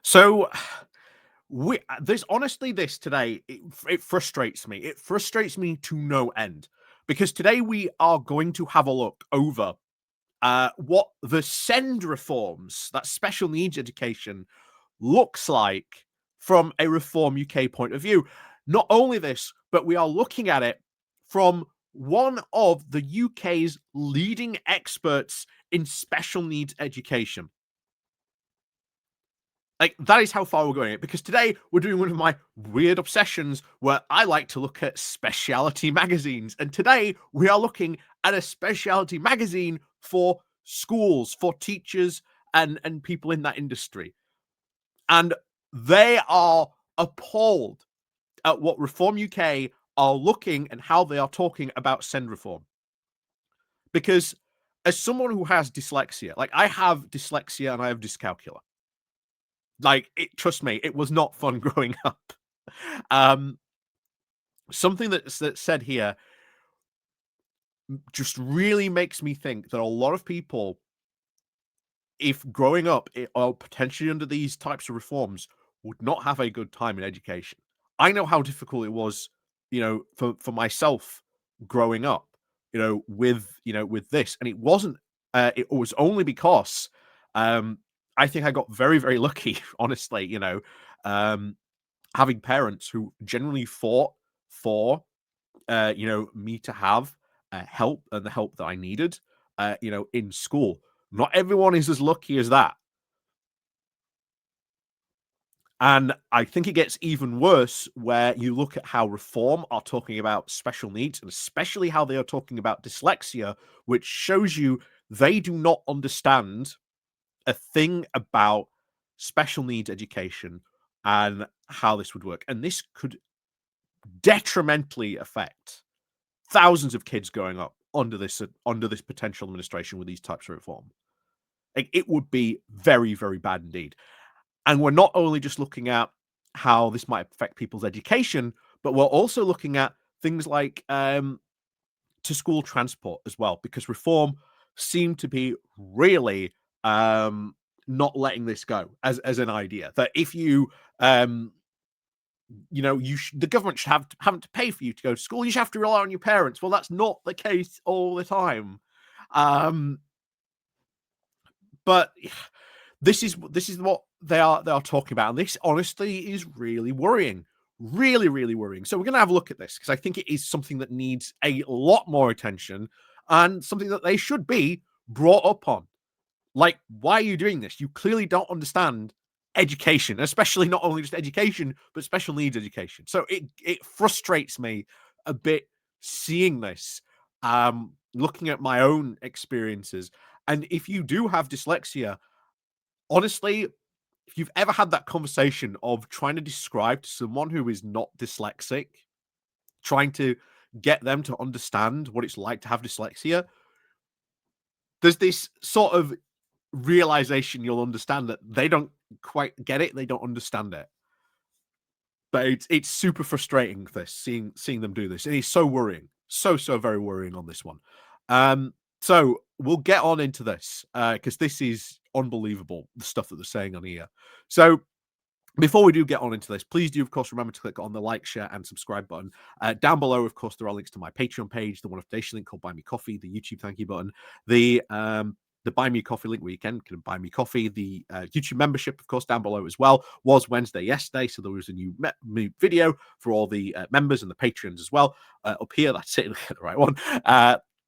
So this honestly, this today, it frustrates me. It frustrates me to no end because today we are going to have a look over what the SEND reforms, that special needs education, looks like from a Reform UK point of view. Not only this, but we are looking at it from one of the UK's leading experts in special needs education. Like, that is how far we're going. Because today we're doing one of my weird obsessions where I like to look at specialty magazines. And today we are looking at a specialty magazine for schools, for teachers and people in that industry. And they are appalled at what Reform UK are looking and how they are talking about SEND reform. Because as someone who has dyslexia, like I have dyslexia and I have dyscalculia. Like, trust me, it was not fun growing up. Um, something that's said here just really makes me think that a lot of people, if growing up or potentially under these types of reforms, would not have a good time in education. I know how difficult it was, for myself growing up, with this, and it wasn't. It was only because I think I got very, very lucky, honestly. Um, having parents who genuinely fought for, me to have help and the help that I needed, in school. Not everyone is as lucky as that. And I think it gets even worse where you look at how Reform are talking about special needs and especially how they are talking about dyslexia, which shows you they do not understand a thing about special needs education and how this would work. And this could detrimentally affect thousands of kids growing up under this potential administration with these types of reform. Like, it would be very, very bad indeed. And we're not only just looking at how this might affect people's education, but we're also looking at things like to school transport as well, because reform seemed to be really not letting this go as an idea that if you the government should having to pay for you to go to school. You should have to rely on your parents. Well, that's not the case all the time. Um, but this is what they are talking about, and this honestly is really worrying, really, really worrying. So we're going to have a look at this because I think it is something that needs a lot more attention and something that they should be brought up on. Like, why are you doing this? You clearly don't understand education, especially not only just education, but special needs education. So it frustrates me a bit seeing this, looking at my own experiences. And if you do have dyslexia, honestly, if you've ever had that conversation of trying to describe to someone who is not dyslexic, trying to get them to understand what it's like to have dyslexia, there's this sort of realization you'll understand that they don't quite get it, they don't understand it. But it's super frustrating this seeing them do this. And it's so worrying. So very worrying on this one. So we'll get on into this because this is unbelievable, the stuff that they're saying on here. So before we do get on into this, please do, of course, remember to click on the like, share, and subscribe button. Down below, of course, there are links to my Patreon page, the one of today's link called Buy Me Coffee, the YouTube thank you button, the Buy Me Coffee link where you can buy me coffee. The YouTube membership, of course, down below as well, was Wednesday yesterday, so there was a new video for all the members and the patrons as well. Up here, that's it, the right one.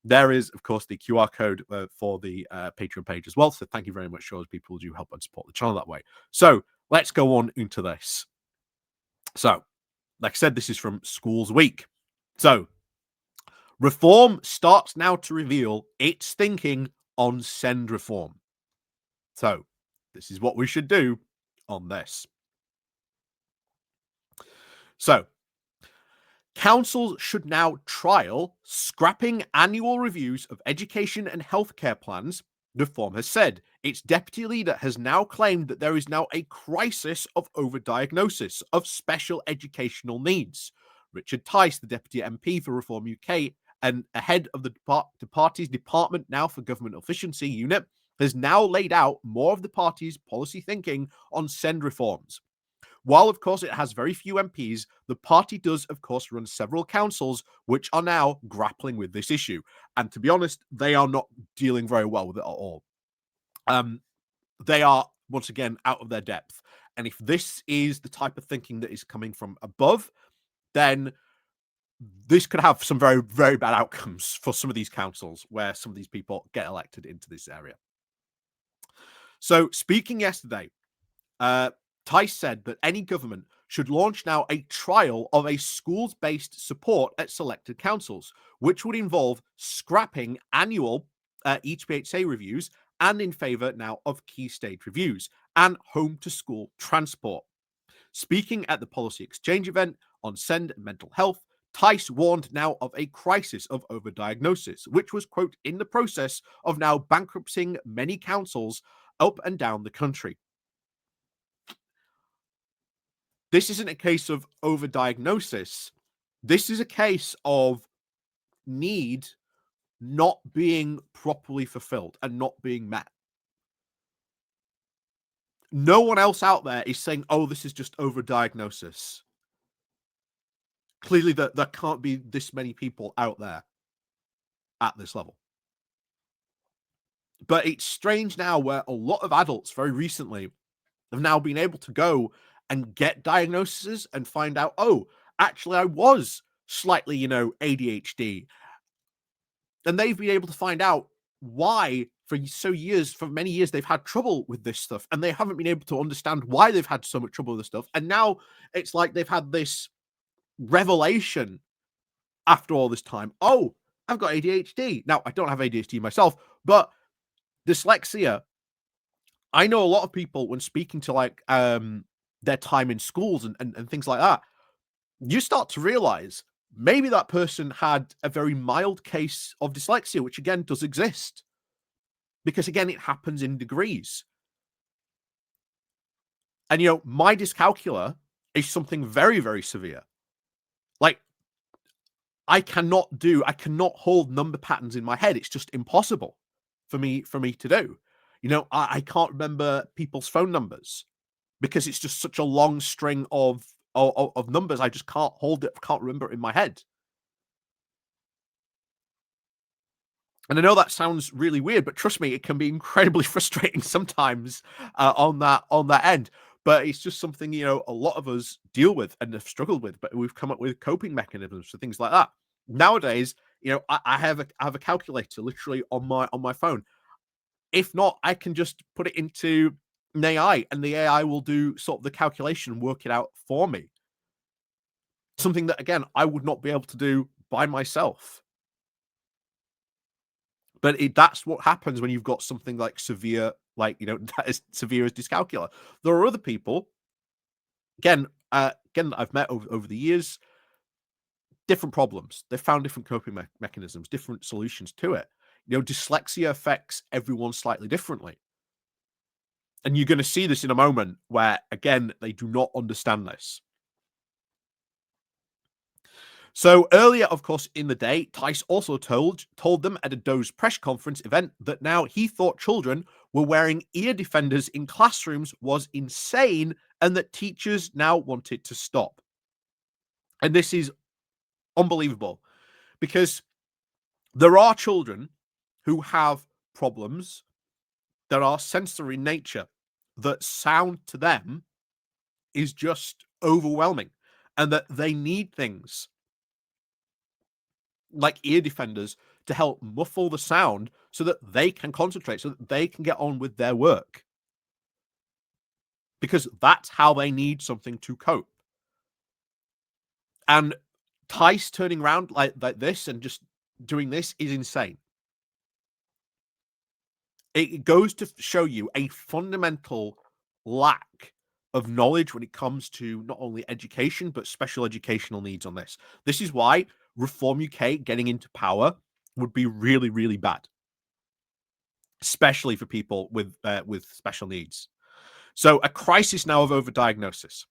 There is, of course, the QR code for the Patreon page as well. So thank you very much to those people who do help and support the channel that way. So let's go on into this. So, like I said, this is from Schools Week. So, Reform starts now to reveal its thinking on SEND reform. So, this is what we should do on this. So, councils should now trial scrapping annual reviews of education and healthcare plans, Reform has said. Its deputy leader has now claimed that there is now a crisis of overdiagnosis of special educational needs. Richard Tice, the deputy MP for Reform UK and ahead of the party's Department now for Government Efficiency Unit, has now laid out more of the party's policy thinking on send reforms. While, of course, it has very few MPs, the party does, of course, run several councils which are now grappling with this issue. And to be honest, they are not dealing very well with it at all. They are, once again, out of their depth. And if this is the type of thinking that is coming from above, then this could have some very, very bad outcomes for some of these councils where some of these people get elected into this area. So, speaking yesterday, Tice said that any government should launch now a trial of a schools-based support at selected councils, which would involve scrapping annual EHCP reviews and in favour now of key stage reviews and home-to-school transport. Speaking at the policy exchange event on SEND and mental health, Tice warned now of a crisis of overdiagnosis, which was, quote, in the process of now bankrupting many councils up and down the country. This isn't a case of overdiagnosis. This is a case of need not being properly fulfilled and not being met. No one else out there is saying, oh, this is just overdiagnosis. Clearly, there can't be this many people out there at this level. But it's strange now where a lot of adults very recently have now been able to go and get diagnoses and find out, oh, actually, I was slightly, ADHD. And they've been able to find out why for many years, they've had trouble with this stuff. And they haven't been able to understand why they've had so much trouble with this stuff. And now it's like they've had this revelation after all this time. Oh, I've got ADHD. Now, I don't have ADHD myself, but dyslexia, I know a lot of people when speaking to their time in schools and things like that, you start to realize maybe that person had a very mild case of dyslexia, which again does exist. Because again, it happens in degrees. And my dyscalculia is something very, very severe. Like, I cannot hold number patterns in my head. It's just impossible for me to do. I can't remember people's phone numbers because it's just such a long string of numbers. I just can't hold it, can't remember it in my head. And I know that sounds really weird, but trust me, it can be incredibly frustrating sometimes on that end. But it's just something, a lot of us deal with and have struggled with, but we've come up with coping mechanisms for things like that. Nowadays, I have a calculator literally on my phone. If not, I can just put it into an AI and the AI will do sort of the calculation and work it out for me. Something that, again, I would not be able to do by myself. But that's what happens when you've got something like severe, that is severe as dyscalculia. There are other people, again, that I've met over the years, different problems. They've found different coping mechanisms, different solutions to it. Dyslexia affects everyone slightly differently. And you're going to see this in a moment where, again, they do not understand this. So earlier, of course, in the day, Tice also told them at a DOE's press conference event that now he thought children were wearing ear defenders in classrooms was insane and that teachers now want it to stop. And this is unbelievable because there are children who have problems that are sensory in nature, that sound to them is just overwhelming and that they need things like ear defenders to help muffle the sound so that they can concentrate, so that they can get on with their work. Because that's how they need something to cope. And Tice turning around like this and just doing this is insane. It goes to show you a fundamental lack of knowledge when it comes to not only education, but special educational needs on this. This is why Reform UK getting into power would be really, really bad, especially for people with special needs. So a crisis now of overdiagnosis.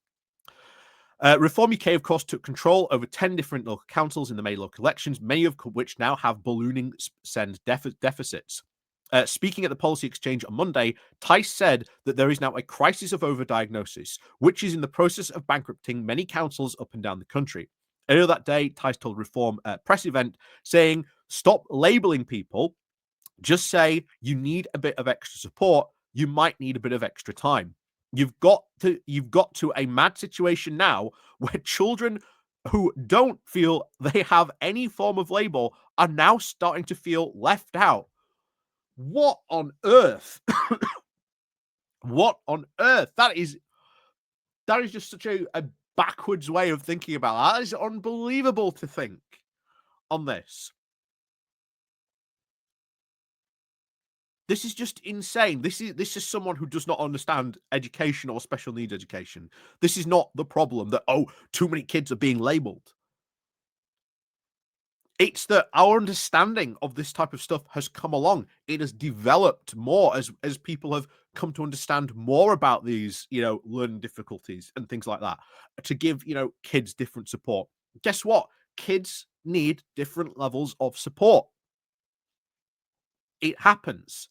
Reform UK, of course, took control over 10 different local councils in the May local elections, many of which now have ballooning SEND deficits. Speaking at the policy exchange on Monday, Tice said that there is now a crisis of overdiagnosis, which is in the process of bankrupting many councils up and down the country. Earlier that day, Tice told Reform press event saying, "Stop labeling people. Just say you need a bit of extra support. You might need a bit of extra time. You've got to a mad situation now where children who don't feel they have any form of label are now starting to feel left out. What on earth? What on earth? That is just such a backwards way of thinking about that. That is unbelievable to think on this. This is just insane. This is someone who does not understand education or special needs education. This is not the problem that, oh, too many kids are being labeled. It's that our understanding of this type of stuff has come along. It has developed more as people have come to understand more about these, learning difficulties and things like that, to give, kids different support. Guess what? Kids need different levels of support. It happens.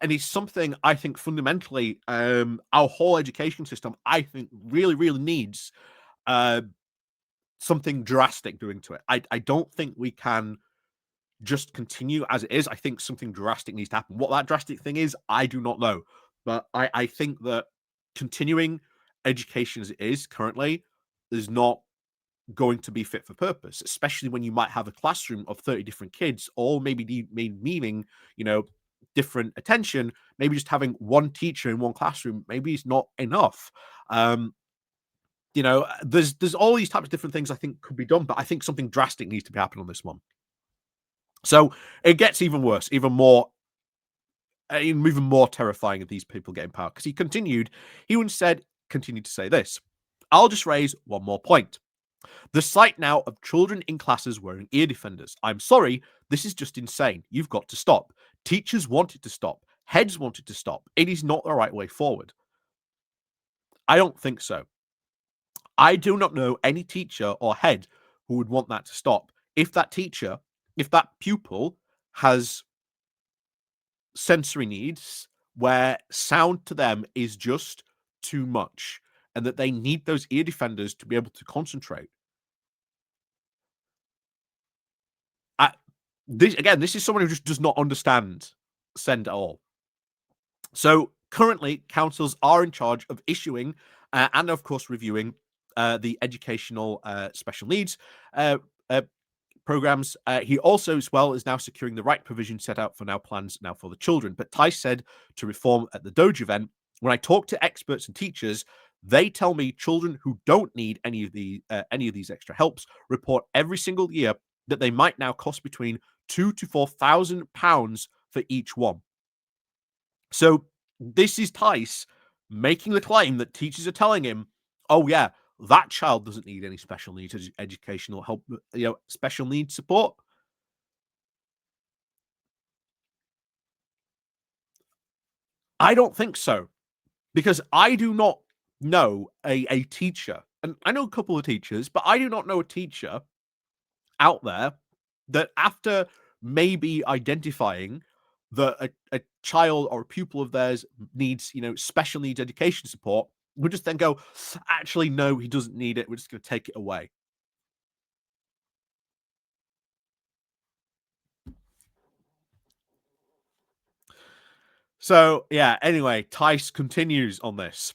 And it's something I think fundamentally, our whole education system, I think, really, really needs uh, something drastic doing to it. I don't think we can just continue as it is. I think something drastic needs to happen. What that drastic thing is, I do not know. But I think that continuing education as it is currently is not going to be fit for purpose, especially when you might have a classroom of 30 different kids, all maybe needing, different attention. Maybe just having one teacher in one classroom, maybe it's not enough. There's all these types of different things I think could be done, but I think something drastic needs to be happening on this one. So it gets even worse, even more terrifying of these people getting power. Because continued to say this. I'll just raise one more point. The sight now of children in classes wearing ear defenders. I'm sorry, this is just insane. You've got to stop. Teachers want it to stop. Heads want it to stop. It is not the right way forward. I don't think so. I do not know any teacher or head who would want that to stop. If that pupil has sensory needs where sound to them is just too much and that they need those ear defenders to be able to concentrate. This is someone who just does not understand SEND at all. So currently, councils are in charge of issuing and, of course, reviewing the educational special needs programs. He also, as well, is now securing the right provision set out for now plans now for the children. But Tice said to Reform at the Doge event, when I talk to experts and teachers, they tell me children who don't need any of these extra helps report every single year that they might now cost between £2,000 to £4,000 for each one. So this is Tice making the claim that teachers are telling him, oh yeah, that child doesn't need any special needs educational help, special needs support. I don't think so, because I do not know a teacher, and I know a couple of teachers, but I do not know a teacher out there that after maybe identifying that a child or a pupil of theirs needs, special needs education support, would just then go, actually, no, he doesn't need it. We're just going to take it away. So, yeah, anyway, Tice continues on this.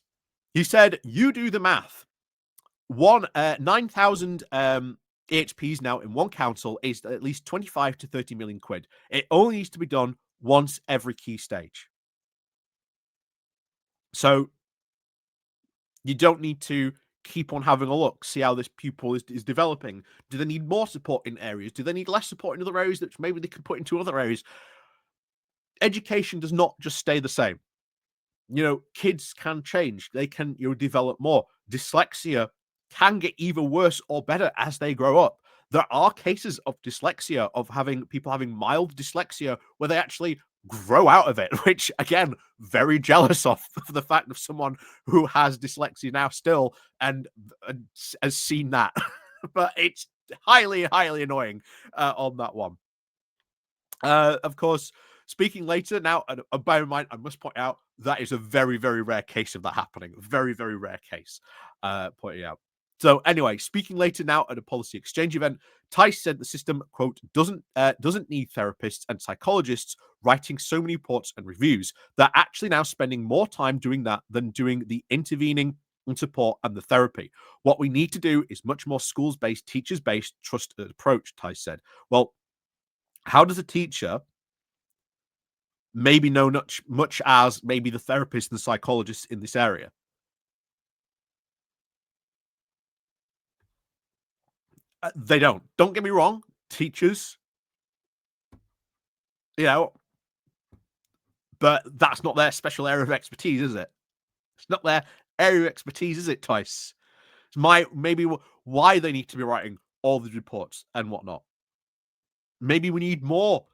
He said, you do the math. 9,000 EHPs now in one council is at least 25 to 30 million quid. It only needs to be done once every key stage. So you don't need to keep on having a look, see how this pupil is developing. Do they need more support in areas? Do they need less support in other areas that maybe they can put into other areas? Education does not just stay the same. Kids can change. They can, develop more. Dyslexia can get either worse or better as they grow up. There are cases of dyslexia, of people having mild dyslexia, where they actually grow out of it, which, again, very jealous of the fact of someone who has dyslexia now still and has seen that. But it's highly, highly annoying on that one. Of course, speaking later now, and bear in mind, I must point out that is a very, very rare case of that happening. Very, very rare case. Pointing out. So anyway, speaking later now at a policy exchange event, Tice said the system, quote, doesn't need therapists and psychologists writing so many reports and reviews. They're actually now spending more time doing that than doing the intervening and support and the therapy. What we need to do is much more schools-based, teachers-based, trusted approach, Tice said. Well, how does a teacher maybe know much as maybe the therapists and psychologists in this area? They don't. Don't get me wrong. Teachers, you know, but that's not their special area of expertise, is it? It's not their area of expertise, is it, Tice? It's maybe why they need to be writing all the reports and whatnot. Maybe we need more,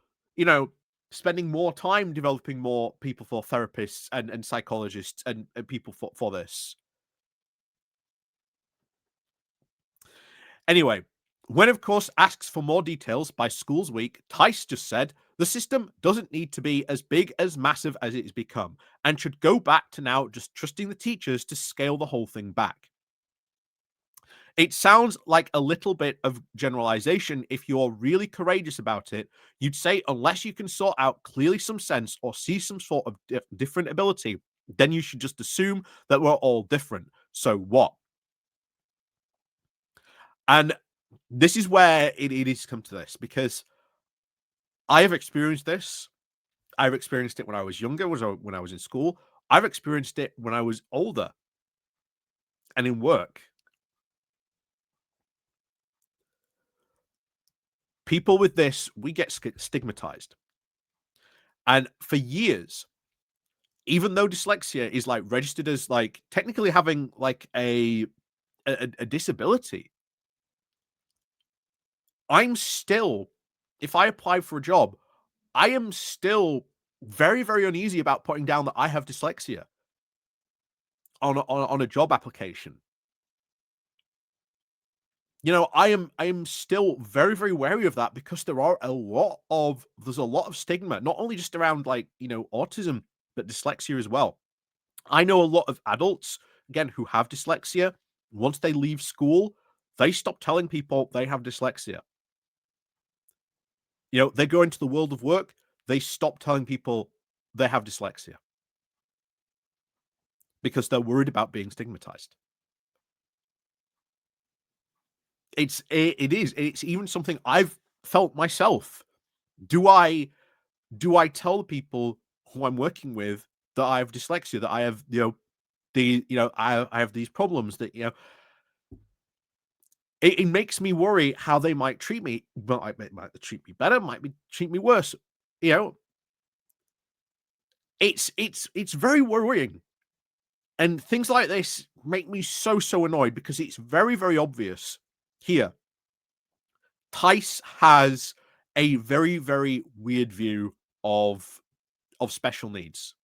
spending more time developing more people for therapists and psychologists and people for this. Anyway, when of course asked for more details by Schools Week, Tice just said the system doesn't need to be as big as massive as it has become and should go back to now just trusting the teachers to scale the whole thing back. It sounds like a little bit of generalization. If you're really courageous about it, you'd say unless you can sort out clearly some sense or see some sort of different ability, then you should just assume that we're all different. So what? And this is where it is come to this, because I have experienced this. I've experienced it when I was younger, when I was in school. I've experienced it when I was older and in work. People with this, we get stigmatized. And for years, even though dyslexia is like registered as like technically having like a disability, I'm still, if I apply for a job, I am still very, very uneasy about putting down that I have dyslexia on a job application. I am still very, very wary of that because there's a lot of stigma, not only just around like, autism, but dyslexia as well. I know a lot of adults, again, who have dyslexia. Once they leave school, they stop telling people they have dyslexia. They go into the world of work, they stop telling people they have dyslexia because they're worried about being stigmatized. It's even something I've felt myself. Do I tell people who I'm working with that I have dyslexia, that I have, I have these problems that, it makes me worry how they might treat me. Well, it might treat me better, treat me worse. You know, it's very worrying. And things like this make me so annoyed because it's very, very obvious here. Tice has a very, very weird view of special needs.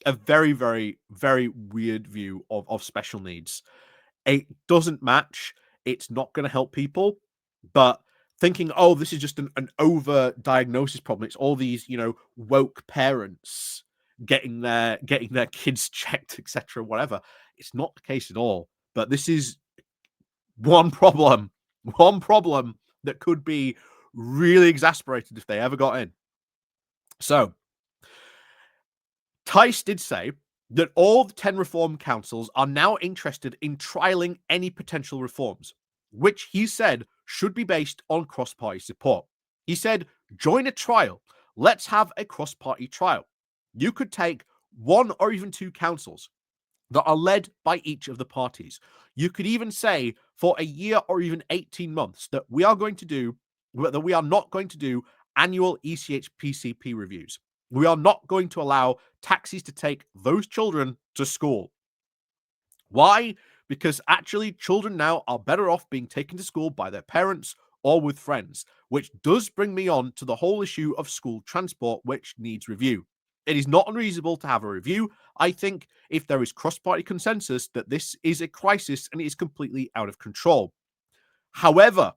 A very, very, very weird view of special needs. It doesn't match. It's not going to help people. But thinking, oh, this is just an over diagnosis problem. It's all these, woke parents getting their kids checked, etc., whatever. It's not the case at all. But this is one problem that could be really exasperated if they ever got in. So Tice did say that all the 10 reform councils are now interested in trialing any potential reforms, which he said should be based on cross-party support. He said, join a trial. Let's have a cross-party trial. You could take one or even two councils that are led by each of the parties. You could even say for a year or even 18 months that we are not going to do annual EHCP reviews. We are not going to allow taxis to take those children to school. Why? Because actually children now are better off being taken to school by their parents or with friends, which does bring me on to the whole issue of school transport, which needs review. It is not unreasonable to have a review, I think, if there is cross-party consensus that this is a crisis and it is completely out of control. However,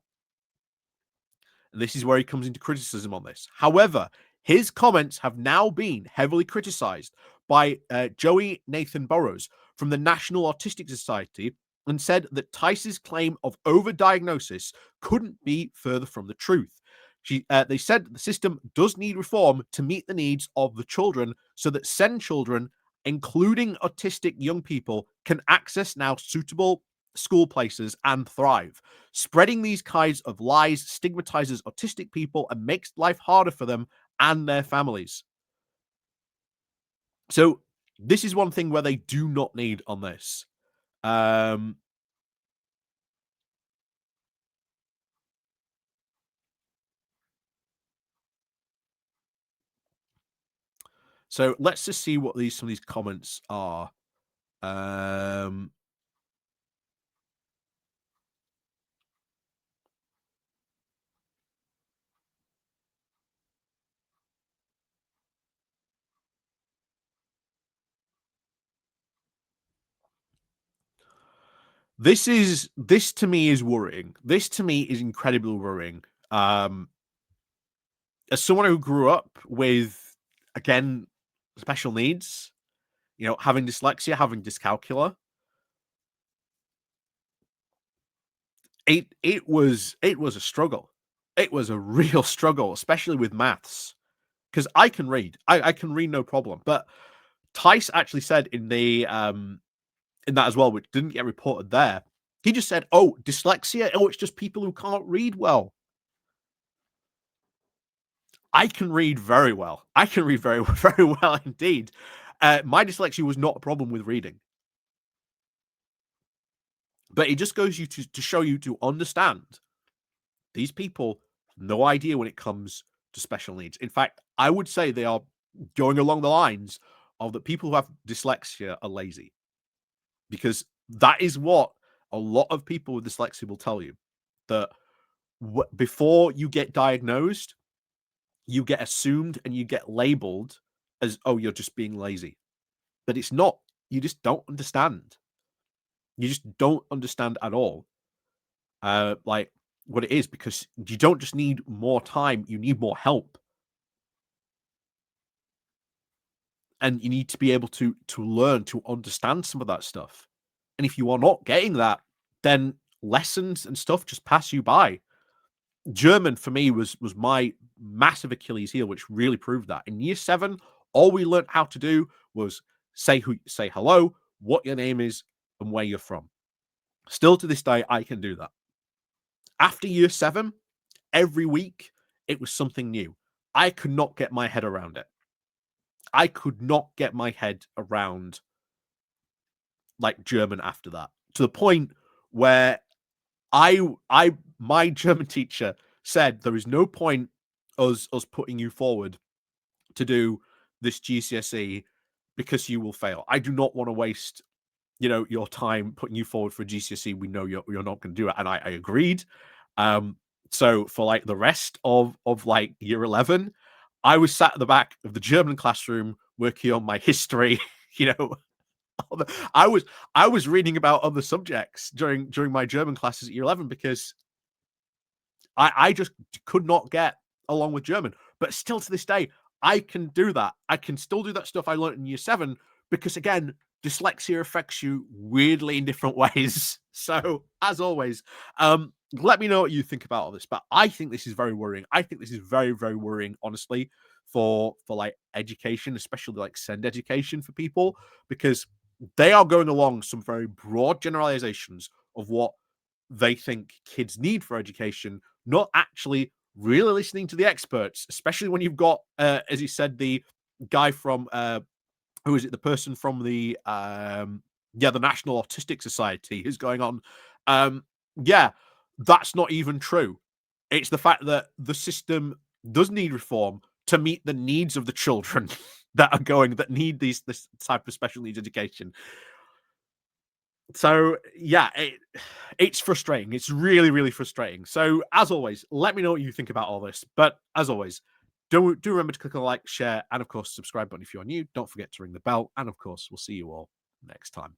this is where he comes into criticism on this. However, His comments have now been heavily criticized by Joey Nathan Burrows from the National Autistic Society, and said that Tice's claim of overdiagnosis couldn't be further from the truth. They said the system does need reform to meet the needs of the children so that SEND children, including autistic young people, can access now suitable school places and thrive. Spreading these kinds of lies stigmatizes autistic people and makes life harder for them and their families. So this is one thing where they do not need on this. Um, so let's just see what some of these comments are. Um, this to me is worrying. This to me is incredibly worrying. As someone who grew up with, again, special needs, having dyslexia, having dyscalculia, it was a struggle. It was a real struggle, especially with maths, because I can read. I can read no problem. But Tice actually said in that as well, which didn't get reported there. He just said, "Oh, dyslexia. Oh, it's just people who can't read well." I can read very well. I can read very, very well indeed. My dyslexia was not a problem with reading, but it just goes you to show you to understand these people have no idea when it comes to special needs. In fact, I would say they are going along the lines of that people who have dyslexia are lazy, because that is what a lot of people with dyslexia will tell you, that before you get diagnosed, you get assumed and you get labeled as, oh, you're just being lazy. But it's not. You just don't understand. You just don't understand at all. Like what it is, because you don't just need more time, you need more help. And you need to be able to learn to understand some of that stuff. And if you are not getting that, then lessons and stuff just pass you by. German for me was my massive Achilles heel, which really proved that. In year 7, all we learned how to do was say hello, what your name is, and where you're from. Still to this day, I can do that. After year 7, every week it was something new. I could not get my head around it. I could not get my head around like German after that, to the point where my German teacher said there is no point us putting you forward to do this GCSE because you will fail. I do not want to waste your time putting you forward for a GCSE. We know you're not going to do it, and I agreed. So for like the rest of like year 11, I was sat at the back of the German classroom working on my history. you know I was reading about other subjects during my German classes at year 11, because I just could not get along with German. But still to this day, I can do that. I can still do that stuff I learned in year 7, because again, dyslexia affects you weirdly in different ways. So as always, let me know what you think about all this. But I think this is very worrying. I think this is very, very worrying, honestly, for like education, especially like SEND education for people, because they are going along some very broad generalizations of what they think kids need for education, not actually really listening to the experts, especially when you've got, as you said, the guy from, who is it? The person from the National Autistic Society who's going on. Yeah, that's not even true. It's the fact that the system does need reform to meet the needs of the children that need this type of special needs education. So yeah, it's frustrating. It's really, really frustrating. So as always, let me know what you think about all this. But as always, do remember to click on the like, share, and of course subscribe button if you're new. Don't forget to ring the bell, and of course we'll see you all next time.